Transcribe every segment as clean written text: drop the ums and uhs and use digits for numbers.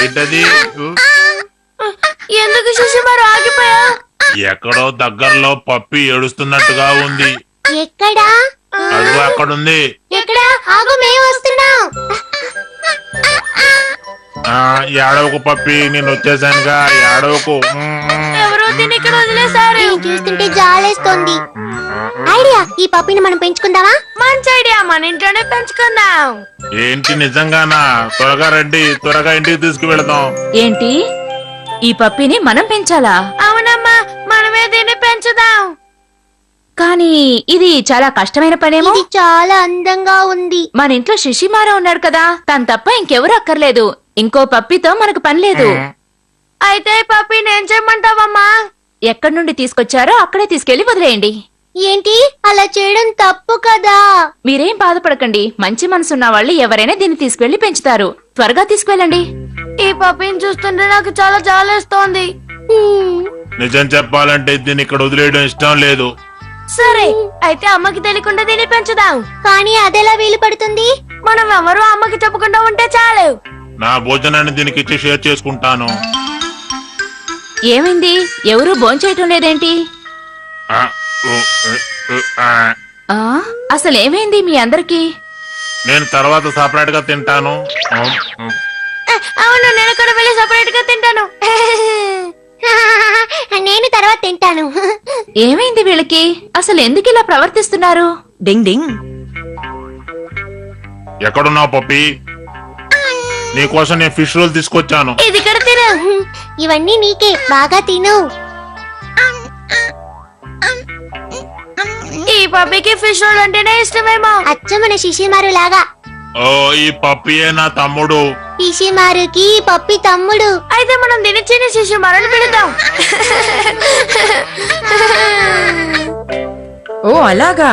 ఏంటది? ఎందుకు శిశుమారు ఆగిపోయా? ఎక్కడో దగ్గరలో పప్పి ఏడుస్తున్నట్టుగా ఉంది. ఎక్కడా? అడుగు అక్కడుంది. ఎక్కడా? ఆగు, మేము వస్తున్నాం. ఏడవకు పప్పి, నేను వచ్చేసానుగా, ఏడవకు. ఎవరో దీన్ని ఇక్కడ వదిలేశారు. చూస్తుంటే జాలేస్తోంది. ఐడియా, ఈ పప్పిని మనం పెంచుకుందామా? మంచి ఐడియా, మన ఇంట్లోనే పెంచుకుందాం. ఏంటి నిజంగానా? త్వరగా రండి, త్వరగా ఇంటికి తీసుకువెళదాం. ఏంటి, ఈ పప్పిని మనం పెంచాలా? అవునమ్మా, మనమే దీన్ని పెంచుదాం. కానీ ఇది చాలా కష్టమైన పనేమో. ఇది చాలా అందంగా ఉంది. మన ఇంట్లో శిశిమారా ఉన్నాడు కదా, తను తప్ప ఇంకెవరు అక్కర్లేదు. ఇంకో పప్పితో మనకు పని లేదు. అయితే ఈ పప్పిని ఏం చేయమంటావమ్మా? ఎక్కడి నుండి తీసుకొచ్చారో అక్కడే తీసుకెళ్లి వదిలేయండి. ఏంటి, అలా చేయడం తప్పు కదా? మీరేం బాధపడకండి, మంచి మనసున్న వాళ్ళు ఎవరైనా దీన్ని తీసుకెళ్లి పెంచుతారు. త్వరగా తీసుకువెళ్ళండి. ఈ పప్పిని చూస్తుంటే నాకు చాలా జాలేస్తోంది. నిజం చెప్పాలంటే దీన్ని ఇక్కడ వదిలేయడం ఇష్టం లేదు. సరే, అయితే అమ్మకి తెలియకుండా దీన్ని పెంచుదాం. కానీ అదెలా వీలు పడుతుంది? మనం ఎవరు అమ్మకి చెప్పకుండా ఉంటే చాలు. నా భోజనాన్ని దీనికి ఇచ్చి షేర్ చేసుకుంటాను. ఏమైంది, ఎవరూ భోంచేయటం లేదేంటి? ఆ, ఊ, ఆ. ఆ, అసలేమైంది మీ అందరికి? నేను తర్వాత సపరేట్ గా తింటాను. అవును, నేను కూడా వెళ్ళి సపరేట్ గా తింటాను. నేను తర్వాత తింటాను. ఏమైంది వీళ్ళకి? అసలు ఎందుకు ఇలా ప్రవర్తిస్తున్నారు? డింగ్ డింగ్. ఎక్కడున్నావు పప్పి? నీకోసం నేను ఫిష్ రోల్ తీసుకొచ్చాను. ఇది ఇక్కడ తిను. ఇవన్నీ నీకే, బాగా తిను. ఈ పప్పికి ఫిష్ రోల్ అంటేనే ఇష్టమేమో. అచ్చ మన శిశిమారు లాగా. ఓ, ఈ పప్పియే నా తమ్ముడు. శిశిమారుకి పప్పి తమ్ముడు. అయితే మనం దీన్ని చిన్న శిశుమారుని పిలుద్దాం. ఓ అలాగా,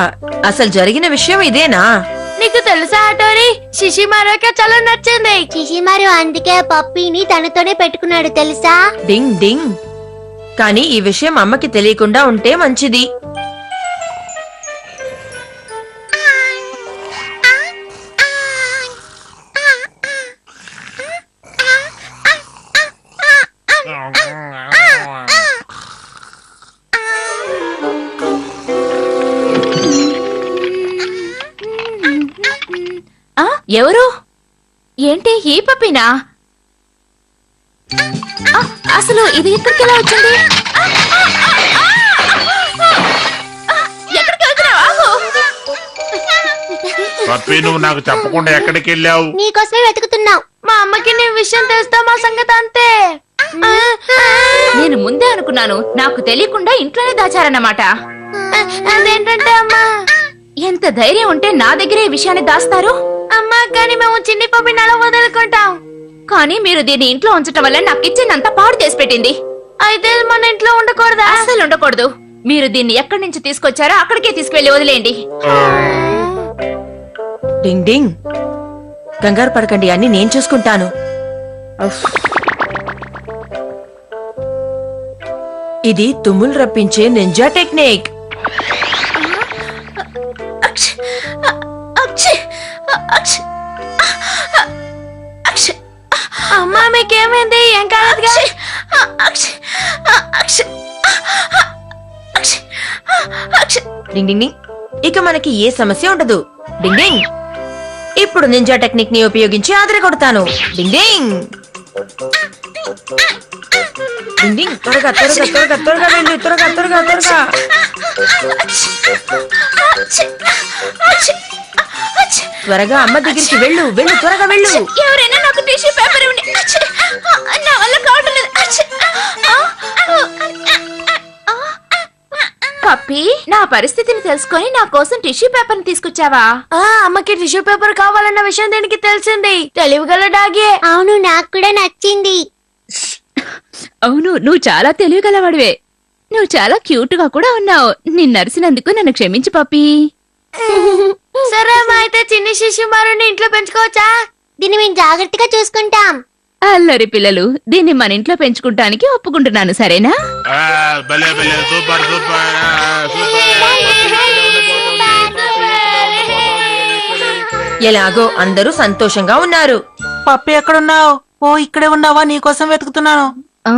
అసలు జరిగిన విషయం ఇదేనా? నీకు తెలుసా ఆటోరి, శిశుమారుకి చాలా నచ్చింది. శిశిమారు అందుకే పప్పిని తనతోనే పెట్టుకున్నాడు తెలుసా? డింగ్ డింగ్. కానీ ఈ విషయం అమ్మకి తెలియకుండా ఉంటే మంచిది. ఆ, ఎవరు? ఏంటి, ఈ పప్పినా? ఆ, అసలు ఇది ఇక్కడికి ఎలా వచ్చింది? ఎక్కడికి వెళ్తున్నావు? ఆగు. పప్పి, నువ్వు నాకు చెప్పకుండా ఎక్కడికి వెళ్ళావు? నీకోసమే వెతుకుతున్నావు. మా అమ్మకి నీ విషయం తెలుస్తా మా సంగతి అంతే. నేను ముందే అనుకున్నాను, నాకు తెలియకుండా ఇంట్లోనే దాచారన్నమాట. అదేంటంటే అమ్మా, ఎంత ధైర్యం ఉంటే నా దగ్గరే ఈ విషయాన్ని దాస్తారు? అమ్మా, కానీ మేము చిన్ని పప్పిని అలా వదులుకుంటాం. కానీ మీరు దీన్ని ఇంట్లో ఉంచటం వల్ల నాకు ఇచ్చిందంతా పాడు చేసి పెట్టింది. అయితే మన ఇంట్లో ఉండకూడదా? అస్సలు ఉండకూడదు. మీరు దీన్ని ఎక్కడి నుంచి తీసుకొచ్చారో అక్కడికే తీసుకువెళ్లి వదిలేయండి. డింగ్ డింగ్. కంగారు పడకండి, అన్ని నేను చూసుకుంటాను. ఇది తుమ్ములు రప్పించే నింజా టెక్నిక్. అమ్మా, మీకేమైంది? ఏం కాలేదుగా? డింగ్ డింగ్ డింగ్. ఇక మనకి ఏ సమస్య ఉండదు. డింగ్ డింగ్. ఇప్పుడు నింజా టెక్నిక్ ని ఉపయోగించి ఆదర కొడతాను. డింగ్ డింగ్. డింగ్ డింగ్. త్వరగా త్వరగా త్వరగా త్వరగా వెళ్ళు, త్వరగా త్వరగా త్వరగా. త్వరగా అమ్మ దగ్గరికి వెళ్ళు, వెళ్ళు, త్వరగా వెళ్ళు. ఎవరైనా నాకు టిష్యూ పేపర్ ఇవ్వండి. నా వల్ల కావడం లేదు. పప్పి, నా పరిస్థితిని తెలుసుకొని నా కోసం టిష్యూ పేపర్ ని తీసుకొచ్చావా? అమ్మకి టిష్యూ పేపర్ కావాలన్న విషయం దీనికి తెలిసింది. తెలివిగల డాగే. అవును, నాకు కూడా నచ్చింది. అవును, నువ్వు చాలా తెలివిగలవాడివే. నువ్వు చాలా క్యూట్ గా కూడా ఉన్నావు. నిన్ను అరిసినందుకు నన్ను క్షమించు పప్పి. సరే అమ్మా, అయితే చిన్ని శిశుమారుని ఇంట్లో పెంచుకోవచ్చా? దీన్ని మేము జాగ్రత్తగా చూసుకుంటాం. అల్లరి పిల్లలు, దీన్ని మన ఇంట్లో పెంచుకుంటానికి ఒప్పుకుంటున్నాను, సరేనా? భలే భలే, సూపర్ సూపర్ ఎలాగో అందరూ సంతోషంగా ఉన్నారు. పప్పి ఎక్కడున్నావు? ఓ ఇక్కడే ఉన్నావా? నీకోసం వెతుకుతున్నాను. ఆ?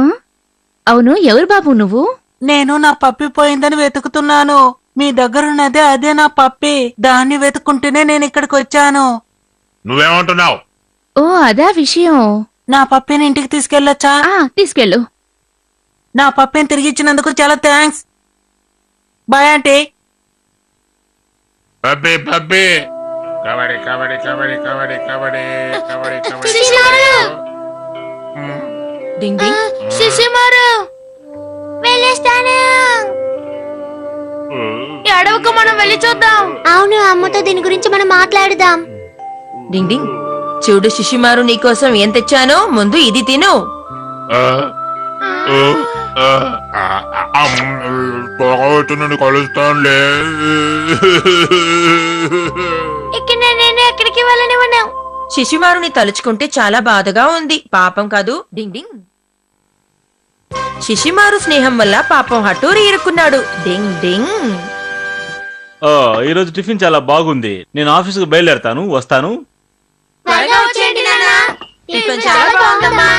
అవును, ఎవరు బాబు నువ్వు? నేను నా పప్పి పోయిందని వెతుకుతున్నాను. మీ దగ్గరున్నదే అదే నా పప్పి. దాన్ని వెతుకుంటూనే నేను ఇక్కడికి వచ్చాను. నువ్వేమంటున్నావు? ఓ అదా విషయం. నా పప్పిని ఇంటికి తీసుకెళ్ళొచ్చా? తీసుకెళ్ళు. నా పప్పిని తిరిగి ఇచ్చినందుకు చాలా thanks. Bye aunty. Puppy puppy kabaddi kabaddi kabaddi kabaddi kabaddi kabaddi kabaddi. Ding ding. శిశుమారు వెళ్ళేస్తాను. ఈ అడవికి మనం వెళ్ళి చూద్దాం. అవును, అమ్మతో దీని గురించి మనం మాట్లాడుదాం. డింగ్ డింగ్. చూడు శిశుమారు, నీకోసం ఏం తెచ్చానో. ముందు ఇది తిను. త్వరగా వచ్చి నుండి కలుస్తానులే. ఇక్కడ నేను ఎక్కడికి వెళ్ళనివ్వను. శిశుమారుని తలుచుకుంటే చాలా బాధగా ఉంది. పాపం కాదు. డింగ్ డింగ్. శిశుమారు స్నేహం వల్ల పాపం హటూరి ఇరుక్కున్నాడు. డింగ్ డింగ్. ఈ రోజు టిఫిన్ చాలా బాగుంది. నేను ఆఫీసుకు బయలుదేరతాను, వస్తాను. త్వరగా వచ్చేయండి నాన్న. టిఫిన్ చాలా బాగుందమ్మా.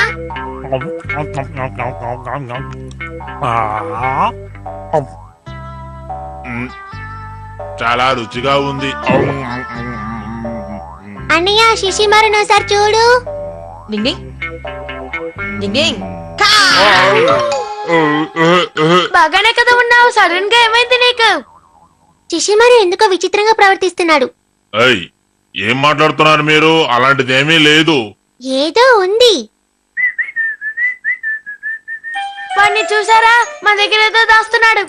చాలా రుచిగా ఉంది. అన్నయ్య, శిశిమారుని ఒకసారి చూడు. డింగ్ డింగ్. డింగ్ డింగ్. బాగానే కదా ఉన్నావు. సడన్ గా ఏమైంది నీకు? శిశిమారు ఎందుకో విచిత్రంగా ప్రవర్తిస్తున్నాడు. ఏయ్, ఏం మాట్లాడుతున్నారు మీరు? అలాంటిదేమీ లేదు. ఏదో ఉంది. వాడిని చూసారా? మా దగ్గర ఏదో దాస్తున్నాడు.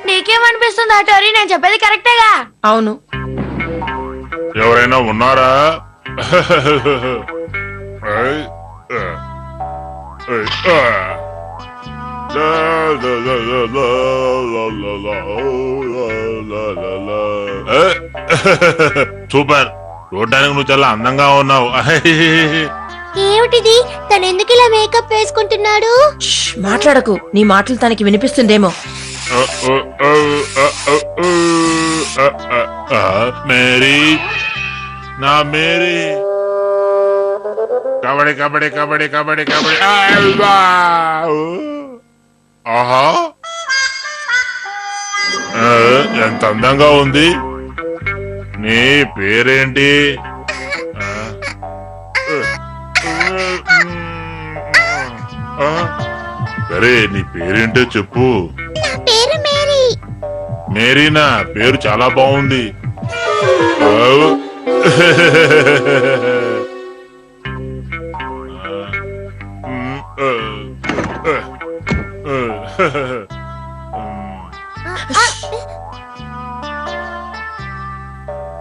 నీకేమనిపిస్తుంది హటోరి? నేను చెప్పేది కరెక్టేగా? అవును. ఎవరైనా ఉన్నారా? ఏయ్, ఏయ్, సూపర్. చూడడానికి నువ్వు చాలా అందంగా ఉన్నావు. ఏమిటిది? తను ఎందుకు ఇలా మేకప్ వేసుకుంటున్నాడు? ష్, మాట్లాడకు. నీ మాటలు తనకి వినిపిస్తుందేమో. మేరీ, నా మేరీ. కబడ్డీ కబడ్డీ కబడ్డీ కబడ్డీ కబడ్డీ. ఆహా, ఎంత అందంగా ఉంది. నీ పేరేంటి? సరే, నీ పేరేంటో చెప్పు. పేరు మేరీ. మేరీనా? పేరు చాలా బాగుంది.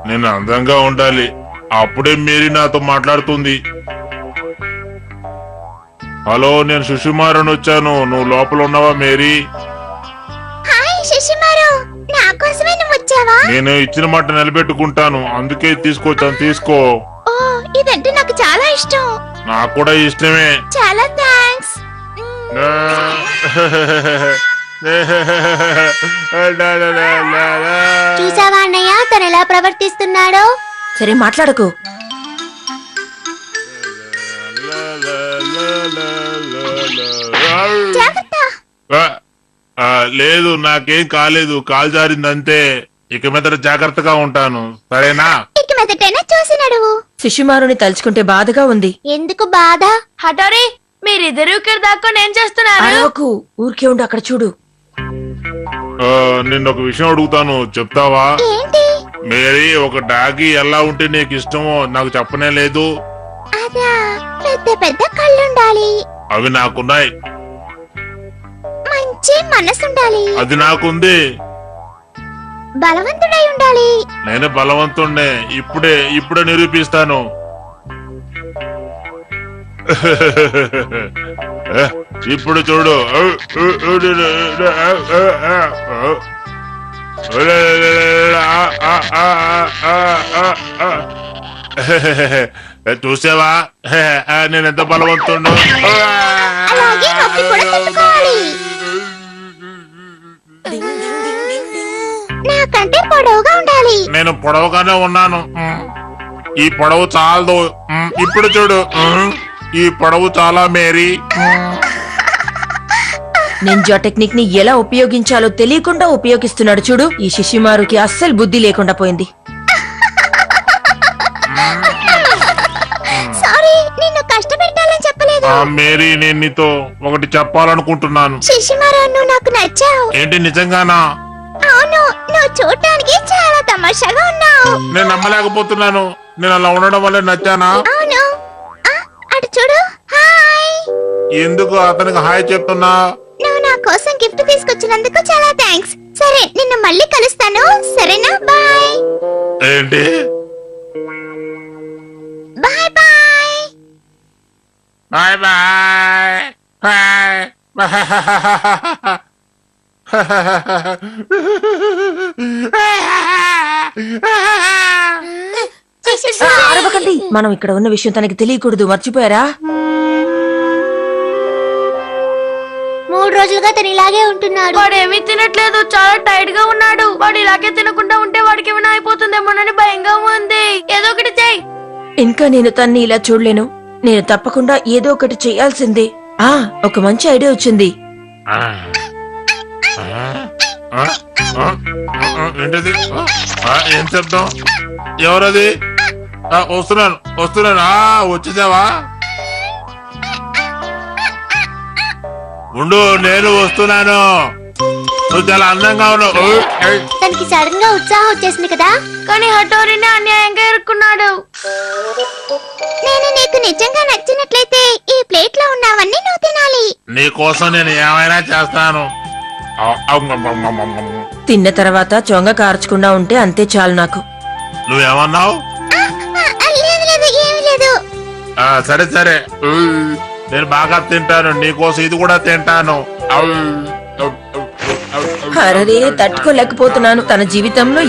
నేను అందంగా ఉండాలి, అప్పుడే మేరీ నాతో మాట్లాడుతుంది. హలో, నేను సుషిమారని వచ్చాను. నువ్వు లోపల ఉన్నావా మేరీ? హాయ్ శిశిమారు, నా కోసమే నువ్వు వచ్చావా? నేను ఇచ్చిన మాట నిలబెట్టుకుంటాను, అందుకే తీసుకొచ్చాను. తీసుకో. ఓ, ఇదంటే నాకు చాలా ఇష్టం. నాకు కూడా ఇష్టమే. చాలా థాంక్స్. చూసావా అన్నయ్య, తను ఎలా ప్రవర్తిస్తున్నాడో? సరే, మాట్లాడకు. జాగ్రత్త. లేదు, నాకేం కాలేదు. కాలు జారిందంతే. ఇక మీదట జాగ్రత్తగా ఉంటాను, సరేనా? ఇక మీదటైనా చూసి నడువు. శిశుమారుని తలుచుకుంటే బాధగా ఉంది. ఎందుకు బాధ? హటోరి, మీరిద్దరు ఇక్కడ దాక్కొని ఏం చేస్తున్నారు? అరవకు, ఊరికే ఉండు. అక్కడ చూడు. నిన్న ఒక విషయం అడుగుతాను, చెప్తావా? ఏంటి? మేరీ, ఒక డాగి ఎలా ఉంటే నీకు ఇష్టమో నాకు చెప్పనే లేదు. అదా, పెద్ద పెద్ద కళ్ళుండాలి, అవి నాకున్నాయి. మంచి మనసుండాలి, అది నాకుంది. బలవంతుడై ఉండాలి. నేను బలవంతుణ్ణే. ఇప్పుడే నిరూపిస్తాను. ఇప్పుడు చూడు. చూసావా నేనెంత బలవంతుడు? అలాగే నొప్పి కూడా పెట్టుకోవాలి. నాకంటే పొడవుగా ఉండాలి. నేను పొడవుగానే ఉన్నాను. ఈ పొడవు చాలదు. ఇప్పుడు చూడు. ఈ పొడవు చాలా మేరీ. నింజా టెక్నిక్ ని ఎలా ఉపయోగించాలో తెలియకుండా ఉపయోగిస్తున్నాడు చూడు. ఈ శిశుమారుకి అస్సలు బుద్ధి లేకుండా పోయింది. సారీ, నిన్ను కష్టపెట్టాలని చెప్పలేదు. ఆ మేరీ, నేను నీతో ఒకటి చెప్పాలనుకుంటున్నాను. శిశుమారు, నువ్వు నాకు నచ్చావు. ఏంటి, నిజంగానా? అవును, నువ్వు చూడటానికి చాలా తమాషాగా ఉన్నావు. నేను నమ్మలేకపోతున్నాను. నేను అలా ఉండడం వల్ల నచ్చానా? అవును. ఆ, అటు చూడు. హాయ్. ఎందుకు అతనికి హాయ్ చెప్తున్నా? నువ్వు నా కోసం గిఫ్ట్ తీసుకొచ్చినందుకు చాలా థ్యాంక్స్. సరే, నిన్ను మళ్ళీ కలుస్తాను. సరేనా? బాయ్ ఏంటి? Bye bye. Bye bye bye. అరవకండి. మనం ఇక్కడ ఉన్న విషయం తనకి తెలియకూడదు. మర్చిపోయారా? 3 రోజులుగా తను ఇలాగే ఉంటున్నాడు. వాడు ఏమీ తినట్లేదు, చాలా టైట్ గా ఉన్నాడు. వాడు ఇలాగే తినకుండా ఉంటే వాడికి ఏమైనా అయిపోతుందేమోనని భయంగా ఉంది. ఏదో ఒకటి చెయ్యి. ఇంకా నేను తన్ని ఇలా చూడలేను. నేను తప్పకుండా ఏదో ఒకటి చేయాల్సిందే. ఒక మంచి ఐడియా వచ్చింది. ఏంటది? ఏం శబ్దం? ఎవరది? వస్తున్నాను వస్తున్నాను. వచ్చేసావా? ఉండు, నేను వస్తున్నాను. నువ్వు చాలా అందంగా ఉన్నావు. తనకి సడన్ గా ఉత్సాహం వచ్చేసింది కదా. కానీ హఠోరిని అన్యాయంగా ఇరుక్కున్నాడు. నేను నీకు నిజంగా నచ్చినట్లయితే ఈ ప్లేట్ లో ఉన్నవన్నీ నువ్వు తినాలి. నీ కోసం నేను ఏమైనా చేస్తాను. తిన్న తర్వాత చొంగ కార్చకుండా ఉంటే అంతే చాలు నాకు. నువ్వేమన్నావు? లేదు లేదు, ఏమీ లేదు. సరే సరే, నేను బాగా తింటాను. నీకోసం ఇది కూడా తింటాను. అరే, తట్టుకోలేకపోతున్నాను. తన జీవితంలో